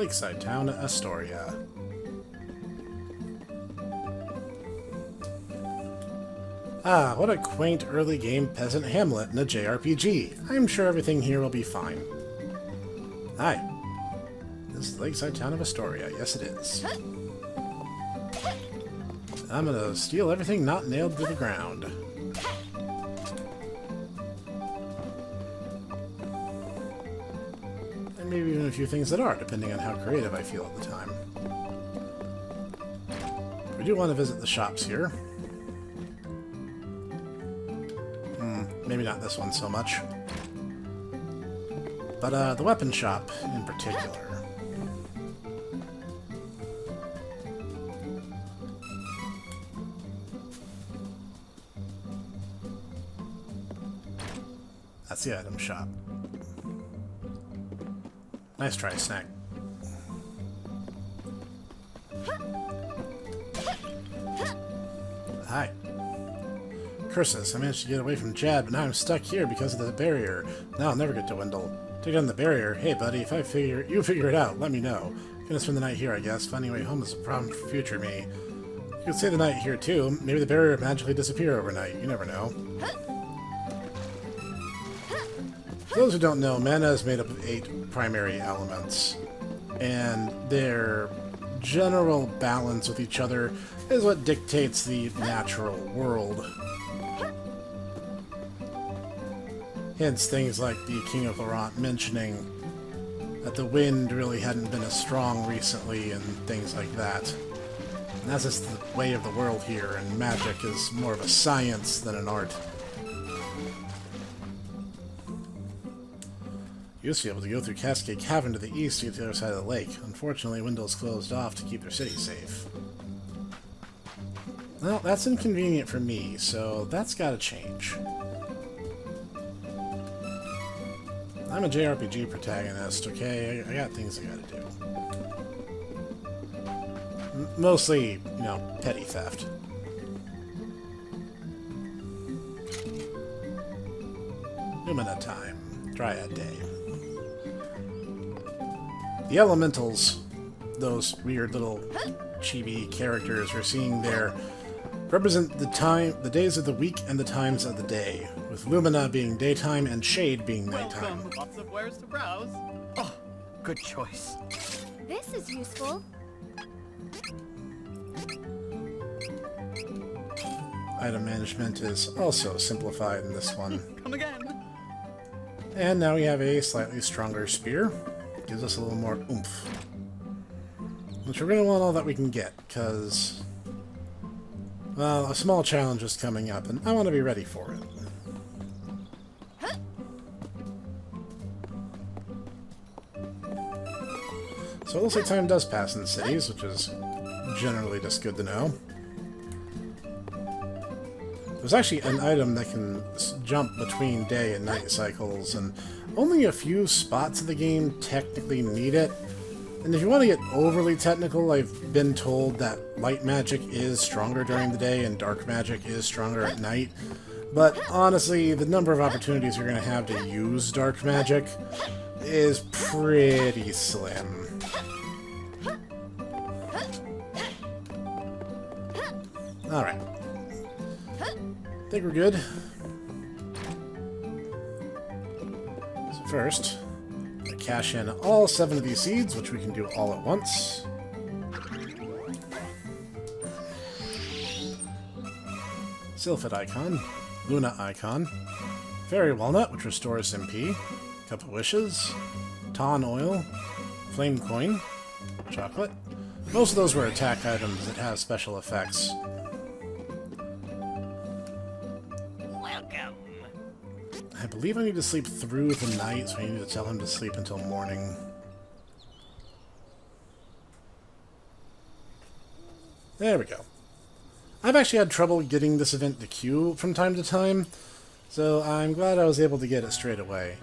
Lakeside town, Astoria. Ah, what a quaint early game peasant hamlet in a JRPG. I'm sure everything here will be fine. Hi. This is the lakeside town of Astoria. Yes, it is. I'm gonna steal everything not nailed to the ground. And maybe even a few things that are, depending on how creative I feel at the time. We do want to visit the shops here. Maybe not this one so much. But the weapon shop in particular. That's the item shop. Nice try, Snek. Hi. Curses, I managed to get away from Jad, but now I'm stuck here because of the barrier. Now I'll never get to Wendell. Take down the barrier. Hey, buddy, if you figure it out, let me know. Gonna spend the night here, I guess. Finding a way home is a problem for future me. You could stay the night here, too. Maybe the barrier will magically disappear overnight. You never know. For those who don't know, mana is made up of 8 primary elements, and their general balance with each other is what dictates the natural world. Hence things like the King of Laurent mentioning that the wind really hadn't been as strong recently and things like that. And that's just the way of the world here, and magic is more of a science than an art. You used to be able to go through Cascade Cavern to the east to get to the other side of the lake. Unfortunately, Wendell's closed off to keep their city safe. Well, that's inconvenient for me, so that's gotta change. I'm a JRPG protagonist, okay? I got things I gotta do. Mostly, you know, petty theft. Lumina time. Dryad day. The elementals, those weird little chibi characters we're seeing there, represent the days of the week and the times of the day, with Lumina being daytime and Shade being nighttime. Welcome. Lots of wares to browse. Oh, good choice. This is useful. Item management is also simplified in this one. Come again. And now we have a slightly stronger spear. Gives us a little more oomph. Which we're going to want all that we can get, because, well, a small challenge is coming up, and I want to be ready for it. So it looks like time does pass in cities, which is generally just good to know. There's actually an item that can jump between day and night cycles, and only a few spots of the game technically need it. And if you want to get overly technical, I've been told that light magic is stronger during the day and dark magic is stronger at night. But honestly, the number of opportunities you're going to have to use dark magic is pretty slim. Alright. I think we're good. So first, I cash in all 7 of these seeds, which we can do all at once. Sylphid icon, Luna icon, Fairy walnut, which restores MP, Cup of wishes, Ton oil, Flame coin, chocolate. Most of those were attack items that have special effects. Welcome. I believe I need to sleep through the night, so I need to tell him to sleep until morning. There we go. I've actually had trouble getting this event to queue from time to time, so I'm glad I was able to get it straight away.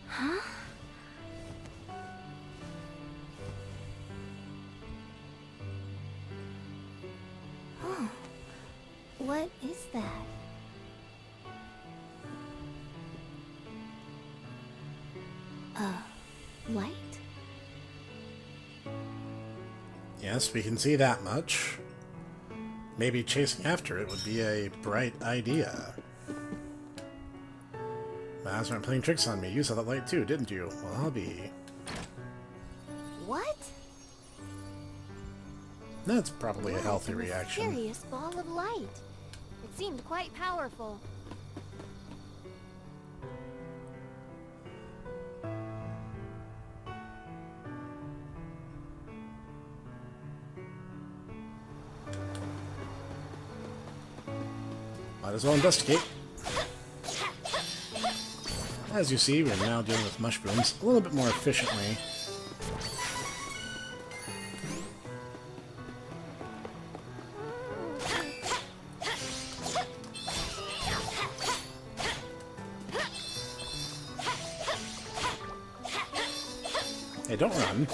Huh? Oh. What is that? Light? Yes, we can see that much. Maybe chasing after it would be a bright idea. Maz aren't playing tricks on me. You saw that light too, didn't you? Well, I'll be... What? That's probably a healthy What a reaction. mysterious ball of light. It seemed quite powerful. Might as well investigate. As you see, we're now dealing with mushrooms a little bit more efficiently. Hey, don't run.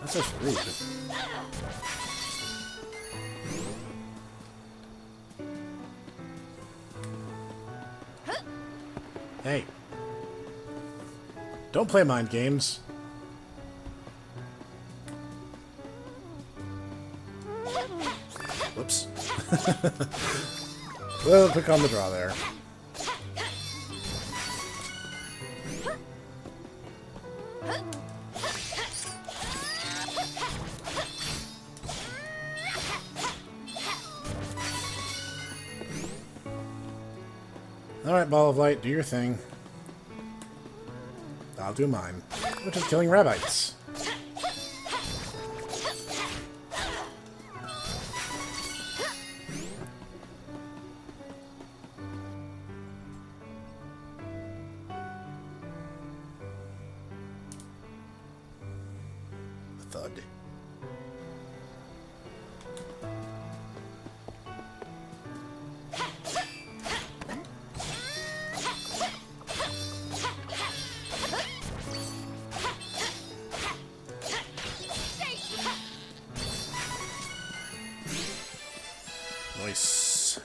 That's just rude. Hey. Don't play mind games. Whoops. Well, quick on the draw there. Alright, Ball of Light, do your thing. I'll do mine, which is killing rabbits. Thud. Nice.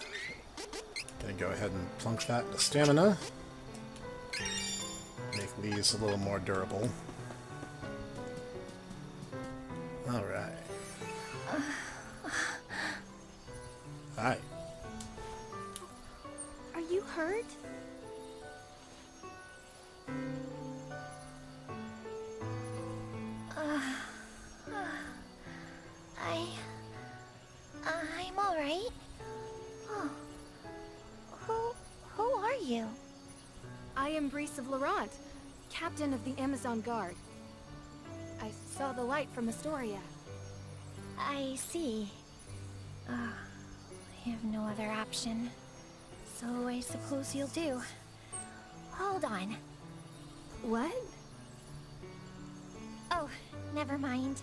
Gonna go ahead and plunk that into stamina. Make these a little more durable. Alright. Hi. Are you hurt? I'm all right. Oh. Who are you? I am Brice of Laurent, captain of the Amazon Guard. I saw the light from Astoria. I see. I have no other option. So I suppose you'll do. Hold on. What? Oh, never mind.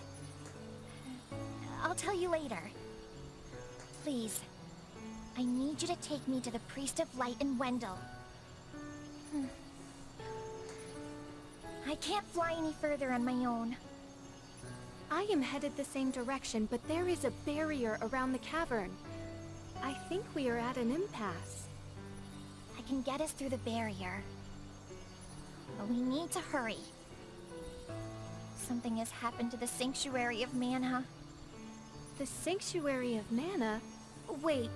I'll tell you later. Please. I need you to take me to the Priest of Light in Wendell. I can't fly any further on my own. I am headed the same direction, but there is a barrier around the cavern. I think we are at an impasse. I can get us through the barrier. But we need to hurry. Something has happened to the Sanctuary of Mana. The Sanctuary of Mana? Wait.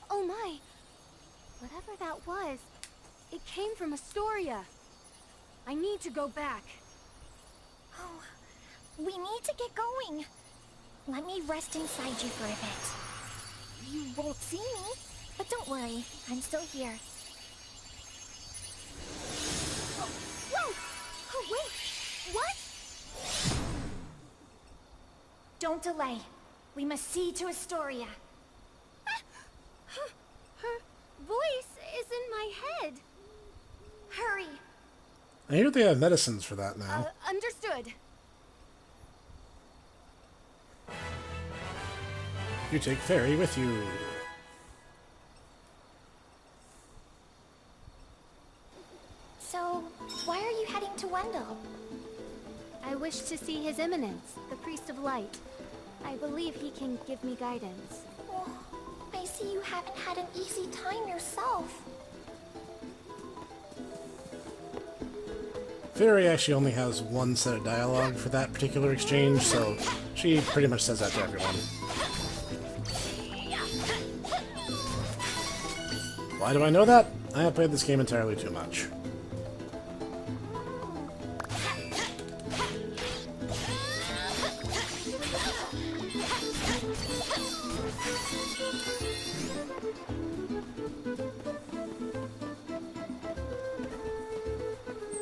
Oh my! Whatever that was, it came from Astoria. I need to go back. Oh, we need to get going. Let me rest inside you for a bit. You won't see me, but don't worry, I'm still here. Oh, whoa! Oh, wait! What? Don't delay. We must see to Astoria. Her voice is in my head. Hurry! I hear they have medicines for that now. Understood. You take Fairy with you. So, why are you heading to Wendell? I wish to see His Eminence, the Priest of Light. I believe he can give me guidance. Oh, I see you haven't had an easy time yourself. Fairy actually only has one set of dialogue for that particular exchange, so she pretty much says that to everyone. Why do I know that? I have played this game entirely too much.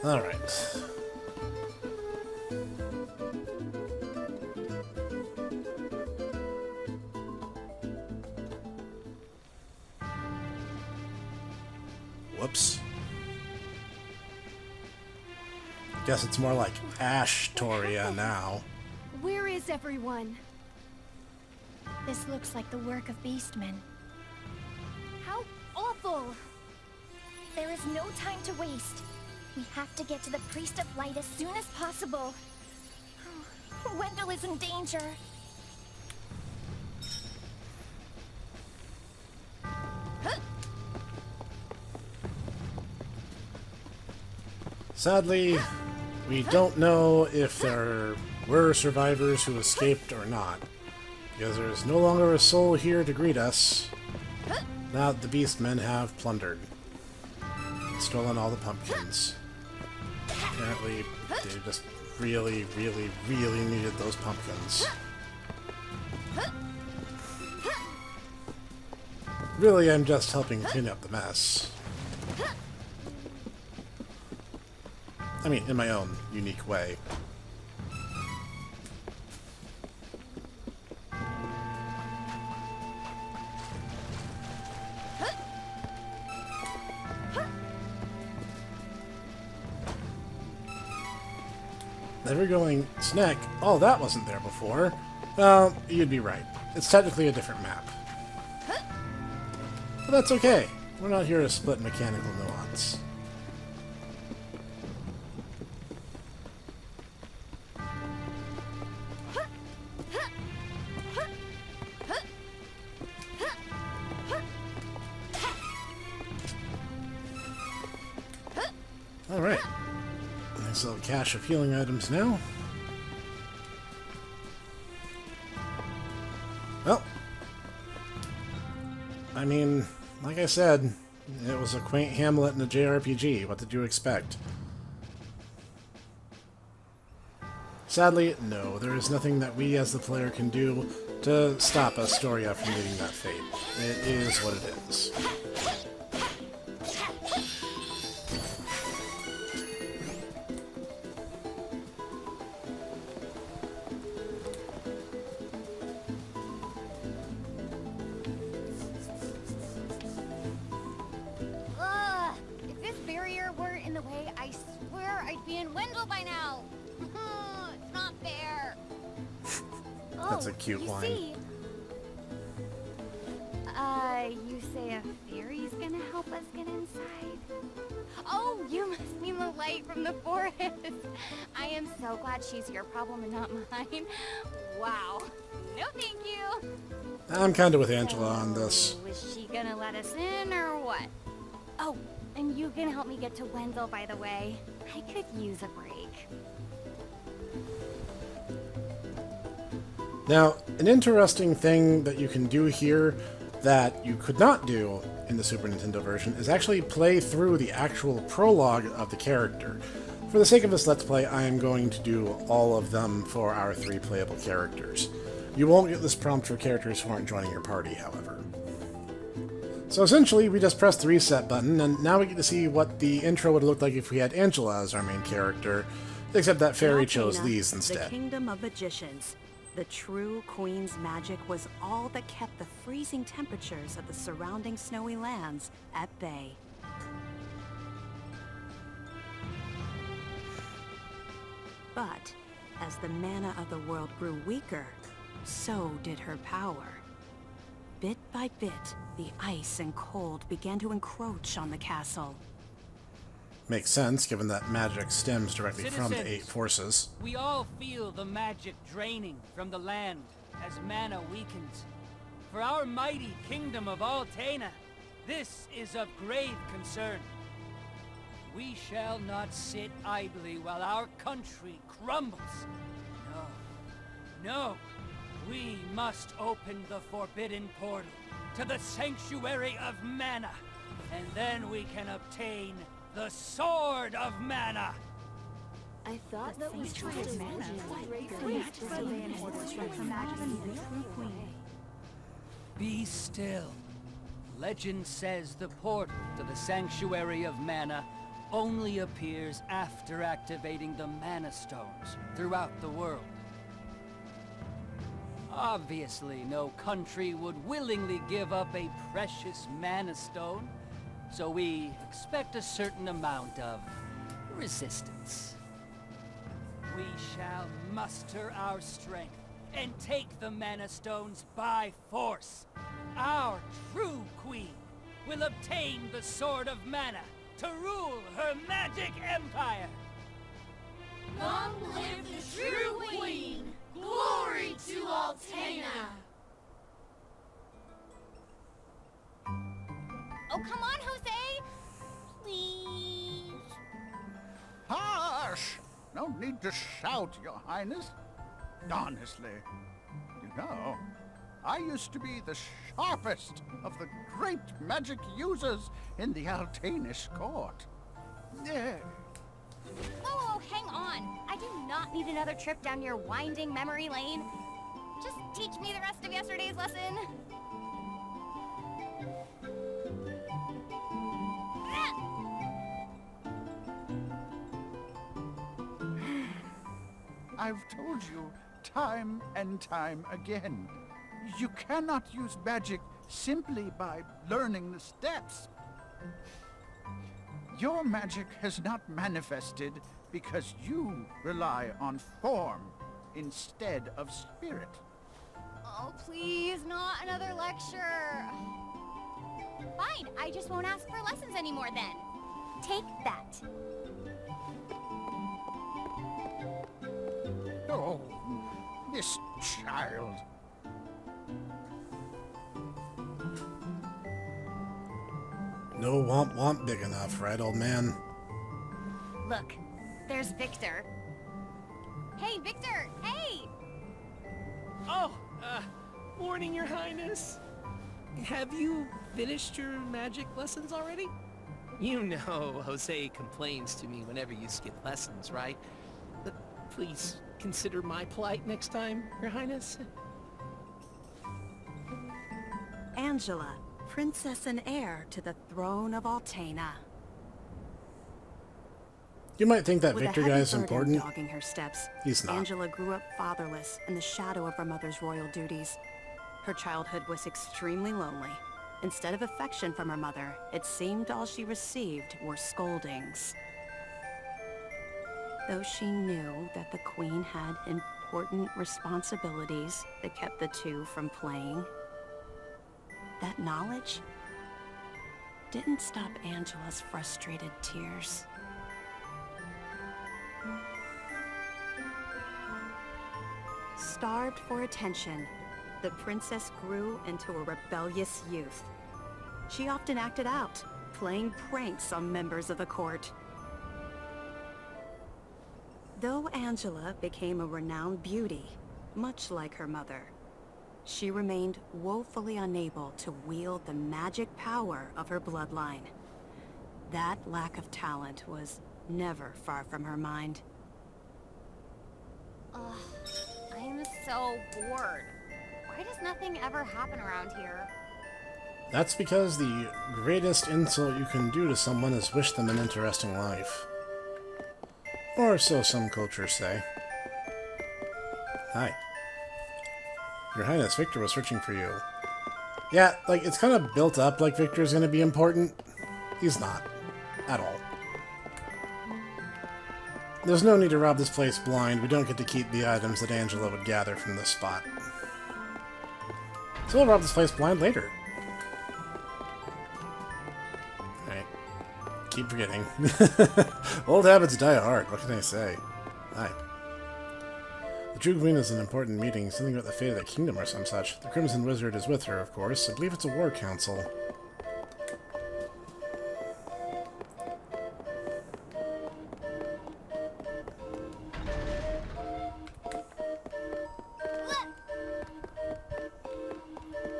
Alright. Whoops. Guess it's more like Ashtoria now. Where is everyone? This looks like the work of beastmen. How awful! There is no time to waste. We have to get to the Priest of Light as soon as possible. Wendell is in danger. Sadly, we don't know if there were survivors who escaped or not, because there is no longer a soul here to greet us. Now the beastmen have plundered and stolen all the pumpkins. Apparently, they just really, really, really needed those pumpkins. Really, I'm just helping clean up the mess. I mean, in my own unique way. Never going Snek. Oh, that wasn't there before. Well, you'd be right. It's technically a different map. But that's okay. We're not here to split mechanical nuance. Alright. Nice little cache of healing items now. Well, I mean, like I said, it was a quaint hamlet in a JRPG. What did you expect? Sadly, no, there is nothing that we as the player can do to stop Astoria from meeting that fate. It is what it is. If this barrier weren't in the way, I swear I'd be in Wendell by now. It's not fair. That's a cute you line. See? You say a fairy's gonna help us get inside? Oh, you must mean the light from the forest. I am so glad she's your problem and not mine. Wow. No thank you. I'm kind of with Angela on this. So, is she gonna let us in or what? Oh, and you can help me get to Wendell, by the way. I could use a break. Now, an interesting thing that you can do here that you could not do in the Super Nintendo version is actually play through the actual prologue of the character. For the sake of this Let's Play, I am going to do all of them for our 3 playable characters. You won't get this prompt for characters who aren't joining your party, however. So essentially, we just press the reset button, and now we get to see what the intro would look like if we had Angela as our main character, except that Fairy chose Altina, these instead. The kingdom of magicians. The true queen's magic was all that kept the freezing temperatures of the surrounding snowy lands at bay. But as the mana of the world grew weaker, so did her power. Bit by bit, the ice and cold began to encroach on the castle. Makes sense, given that magic stems directly from the Citizens, 8 forces. We all feel the magic draining from the land as mana weakens. For our mighty kingdom of Altena, this is of grave concern. We shall not sit idly while our country crumbles. No, no, we must open the forbidden portal to the Sanctuary of Mana, and then we can obtain the Sword of Mana! I thought that was true. Be still. Legend says the portal to the Sanctuary of Mana only appears after activating the Mana Stones throughout the world. Obviously, no country would willingly give up a precious Mana Stone, so we expect a certain amount of resistance. We shall muster our strength and take the Mana Stones by force. Our true queen will obtain the Sword of Mana to rule her magic empire. Long live the true queen! Glory to Altena! Oh, come on, Jose! Please. Hush! No need to shout, Your Highness. Honestly, you know, I used to be the sharpest of the great magic users in the Altenish court. Yeah. Whoa, hang on. I do not need another trip down your winding memory lane. Just teach me the rest of yesterday's lesson. I've told you time and time again. You cannot use magic simply by learning the steps. Your magic has not manifested because you rely on form instead of spirit. Oh, please, not another lecture. Fine, I just won't ask for lessons anymore then. Take that. Oh, this child. No womp womp big enough, right, old man? Look, there's Victor. Hey, Victor! Hey! Oh, morning, Your Highness. Have you finished your magic lessons already? You know Jose complains to me whenever you skip lessons, right? But please consider my plight next time, Your Highness. Angela, princess and heir to the throne of Altena. You might think that With a Victor heavy guy is burden important. dogging her steps, He's not. Angela grew up fatherless in the shadow of her mother's royal duties. Her childhood was extremely lonely. Instead of affection from her mother, it seemed all she received were scoldings. Though she knew that the queen had important responsibilities that kept the two from playing, that knowledge didn't stop Angela's frustrated tears. Starved for attention, the princess grew into a rebellious youth. She often acted out, playing pranks on members of the court. Though Angela became a renowned beauty, much like her mother, she remained woefully unable to wield the magic power of her bloodline. That lack of talent was never far from her mind. Ugh, I'm so bored. Why does nothing ever happen around here? That's because the greatest insult you can do to someone is wish them an interesting life. Or so some cultures say. Hi. Your Highness, Victor was searching for you. Yeah, like, it's kind of built up like Victor's gonna be important. He's not. At all. There's no need to rob this place blind. We don't get to keep the items that Angela would gather from this spot. So we'll rob this place blind later. Alright. keep forgetting. Old habits die hard, what can I say? Hi. The True Queen is an important meeting, something about the fate of the kingdom or some such. The Crimson Wizard is with her, of course. I believe it's a war council.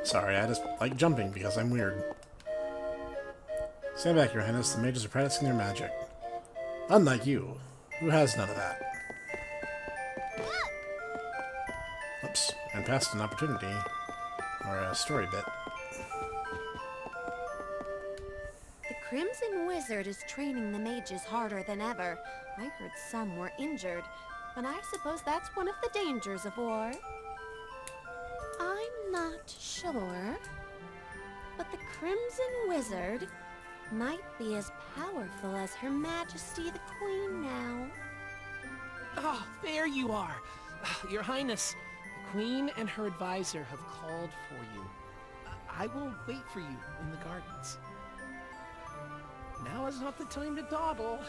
Sorry, I just like jumping because I'm weird. Stand back, Your Highness. The mages are practicing their magic. Unlike you, who has none of that. Oops, and passed an opportunity. Or a story bit. The Crimson Wizard is training the mages harder than ever. I heard some were injured, but I suppose that's one of the dangers of war. I'm not sure, but the Crimson Wizard might be as powerful as Her Majesty the Queen now. Oh, there you are. Your Highness, the Queen and her advisor have called for you. I will wait for you in the gardens. Now is not the time to dawdle.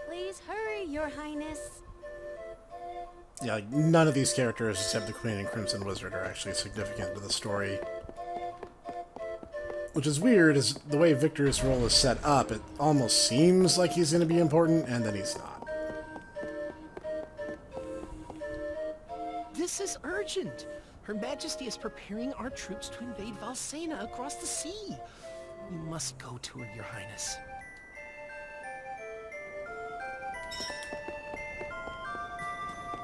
Please hurry, Your Highness. Yeah, like, none of these characters except the Queen and Crimson Wizard are actually significant to the story. Which is weird, is the way Victor's role is set up, it almost seems like he's going to be important, and then he's not. This is urgent. Her Majesty is preparing our troops to invade Valsena across the sea. We must go to her, Your Highness.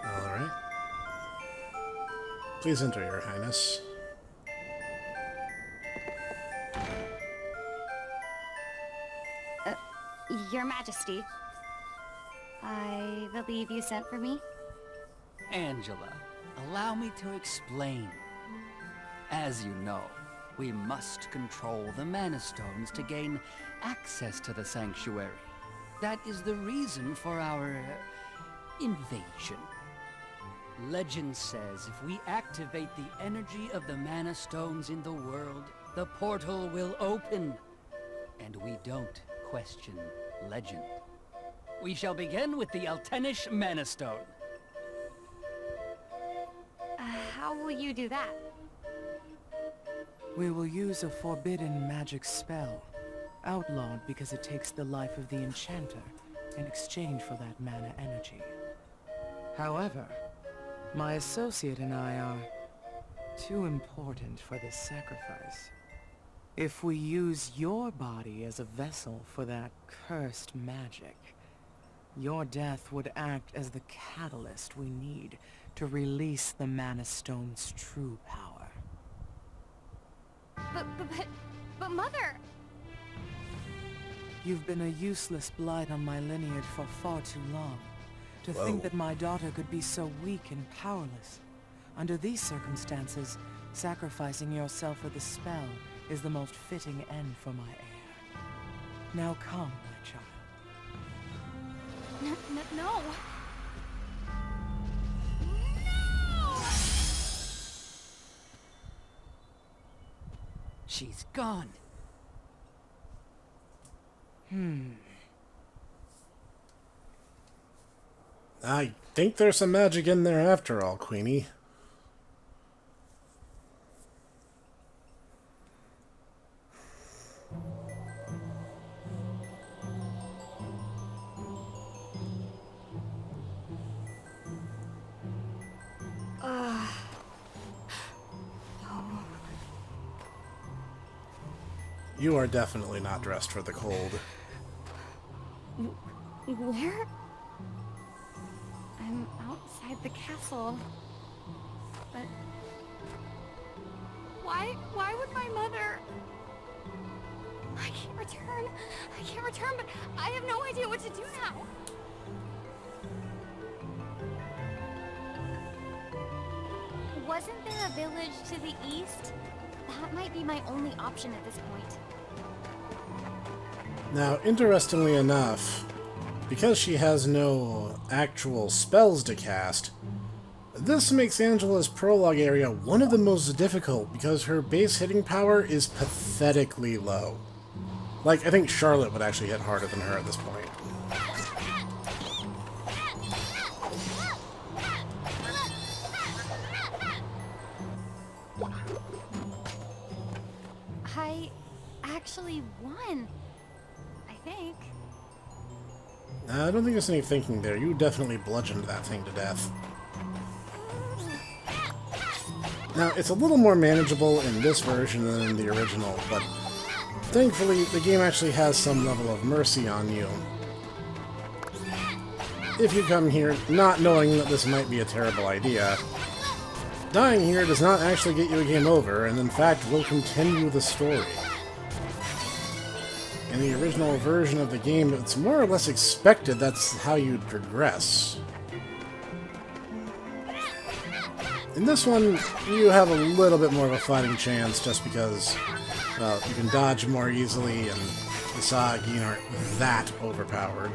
Alright. Please enter, Your Highness. Your Majesty, I believe you sent for me? Angela, allow me to explain. As you know, we must control the Mana Stones to gain access to the Sanctuary. That is the reason for our invasion. Legend says if we activate the energy of the Mana Stones in the world, the portal will open. And we don't question legend. We shall begin with the Altenish Mana Stone. How will you do that? We will use a forbidden magic spell, outlawed because it takes the life of the enchanter in exchange for that mana energy. However, my associate and I are too important for this sacrifice. If we use your body as a vessel for that cursed magic, your death would act as the catalyst we need to release the Mana Stone's true power. But Mother! You've been a useless blight on my lineage for far too long. To think that my daughter could be so weak and powerless. Under these circumstances, sacrificing yourself for the spell is the most fitting end for my heir. Now come, my child. No! No! She's gone. I think there's some magic in there after all, Queenie. You are definitely not dressed for the cold. Where? I'm outside the castle. But... Why would my mother... I can't return, but I have no idea what to do now. Wasn't there a village to the east? That might be my only option at this point. Now, interestingly enough, because she has no actual spells to cast, this makes Angela's prologue area one of the most difficult because her base hitting power is pathetically low. Like, I think Charlotte would actually hit harder than her at this point. I actually won. I think. I don't think there's any thinking there. You definitely bludgeoned that thing to death. Now, it's a little more manageable in this version than in the original, but thankfully, the game actually has some level of mercy on you. If you come here not knowing that this might be a terrible idea, dying here does not actually get you a game over, and in fact will continue the story. In the original version of the game, it's more or less expected that's how you'd progress. In this one, you have a little bit more of a fighting chance just because, well, you can dodge more easily and the Seiken aren't that overpowered.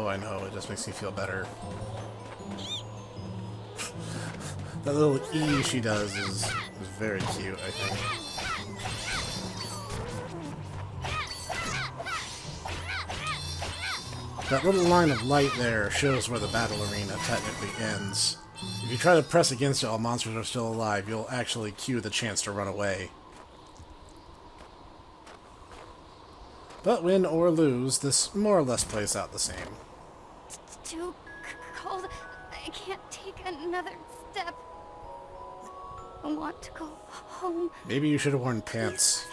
I know, it just makes me feel better. That little E she does is very cute, I think. That little line of light there shows where the battle arena technically ends. If you try to press against it while monsters are still alive, you'll actually cue the chance to run away. But win or lose, this more or less plays out the same. It's too cold. I can't take another step. I want to go home. Maybe you should have worn pants.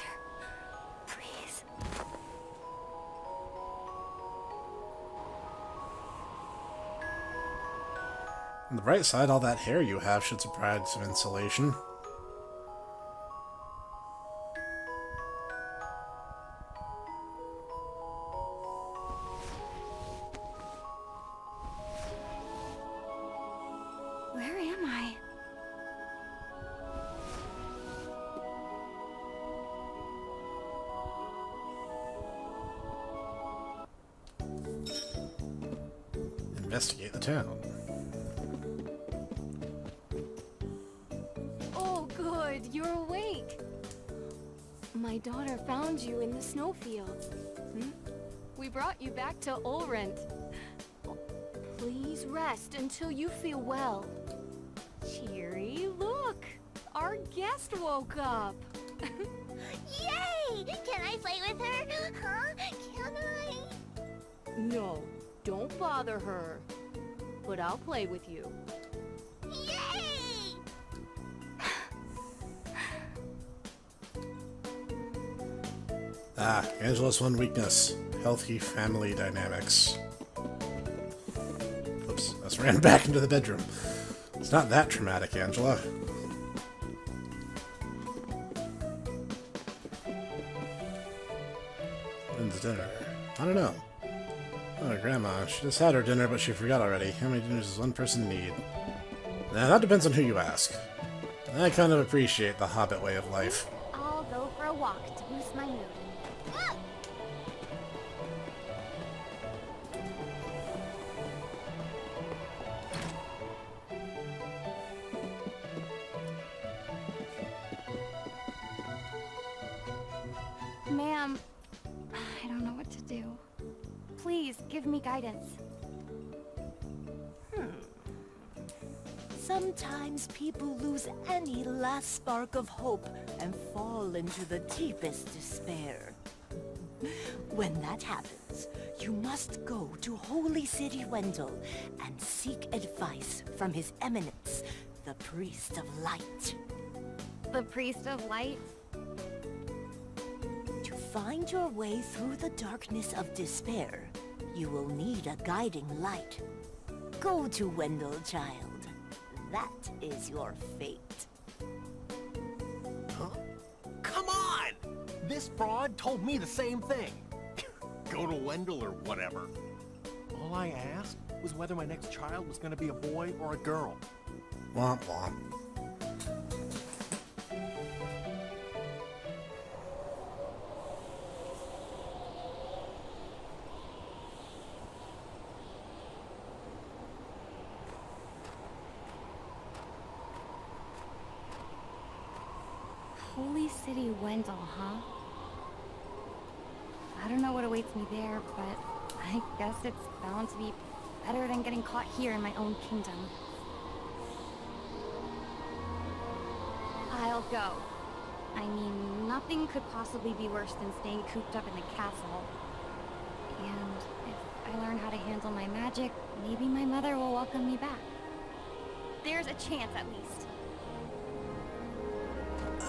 Please. On the bright side, all that hair you have should provide some insulation. Where am I? Investigate the town. Oh, good. You're awake. My daughter found you in the snowfields. We brought you back to Ulrent. Please rest until you feel well. Cheery, look! Our guest woke up! Yay! Can I play with her? Huh? Can I? No, don't bother her. But I'll play with you. Yay! Ah, Angela's one weakness. Healthy family dynamics. Oops, I just ran back into the bedroom. It's not that traumatic, Angela. When's dinner? I don't know. Oh, Grandma. She just had her dinner, but she forgot already. How many dinners does one person need? Now, that depends on who you ask. I kind of appreciate the Hobbit way of life. I'll go for a walk to boost my mood. Ma'am, I don't know what to do. Please, give me guidance. Sometimes people lose any last spark of hope and fall into the deepest despair. When that happens, you must go to Holy City Wendell and seek advice from His Eminence, the Priest of Light. The Priest of Light? To find your way through the darkness of despair, you will need a guiding light. Go to Wendell, child. That is your fate. Huh? Come on! This fraud told me the same thing. Go to Wendell or whatever. All I asked was whether my next child was going to be a boy or a girl. Womp womp. City Wendell, huh? I don't know what awaits me there, but I guess it's bound to be better than getting caught here in my own kingdom. I'll go. I mean, nothing could possibly be worse than staying cooped up in the castle. And if I learn how to handle my magic, maybe my mother will welcome me back. There's a chance, at least.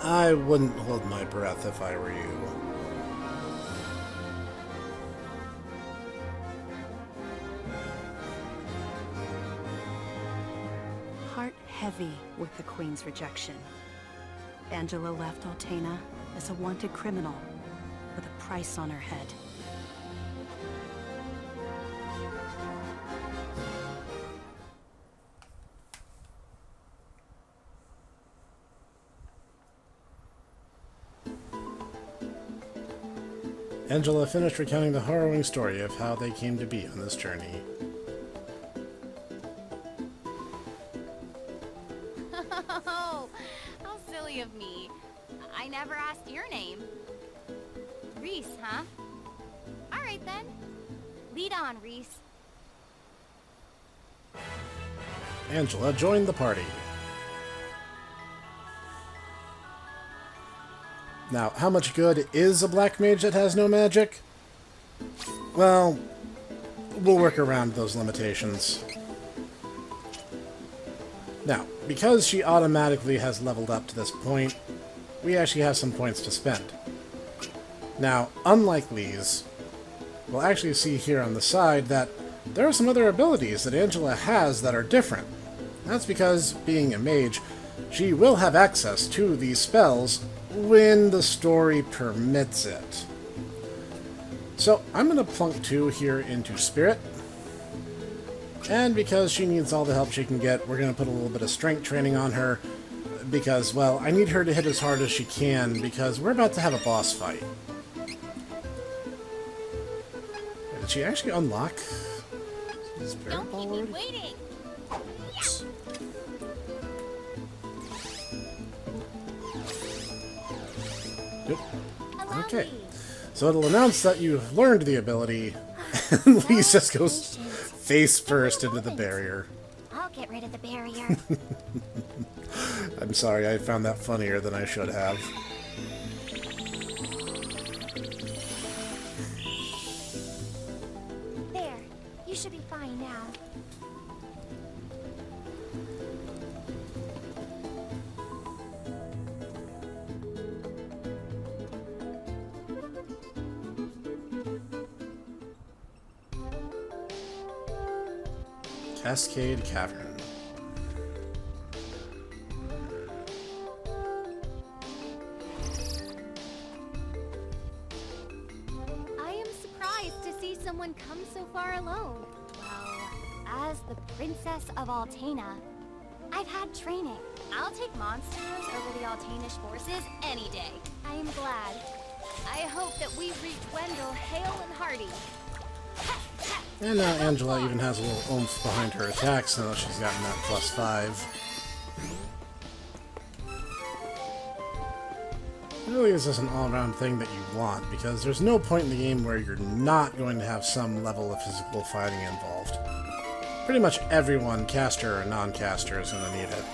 I wouldn't hold my breath if I were you. Heart heavy with the Queen's rejection, Angela left Altena as a wanted criminal with a price on her head. Angela finished recounting the harrowing story of how they came to be on this journey. Oh, how silly of me. I never asked your name. Reese, huh? Alright then. Lead on, Reese. Angela joined the party. Now, how much good is a black mage that has no magic? Well, we'll work around those limitations. Now, because she automatically has leveled up to this point, we actually have some points to spend. Now, unlike these, we'll actually see here on the side that there are some other abilities that Angela has that are different. That's because, being a mage, she will have access to these spells when the story permits it. So, I'm going to plunk 2 here into Spirit. And because she needs all the help she can get, we're going to put a little bit of strength training on her. Because, well, I need her to hit as hard as she can, because we're about to have a boss fight. Did she actually unlock Spirit Don't Ball keep me already? waiting. Oops. Yep. Allow Okay. me. So it'll announce that you've learned the ability, and Lise just goes face first into the barrier. I'll get rid of the barrier. I'm sorry, I found that funnier than I should have. There. You should be fine now. Cascade Cavern. I am surprised to see someone come so far alone. Well, as the Princess of Altena, I've had training. I'll take monsters over the Altanish forces any day. I am glad. I hope that we reach Wendell hale and hearty. And now Angela even has a little oomph behind her attacks now that she's gotten that +5. It really is just an all-around thing that you want, because there's no point in the game where you're not going to have some level of physical fighting involved. Pretty much everyone, caster or non-caster, is going to need it.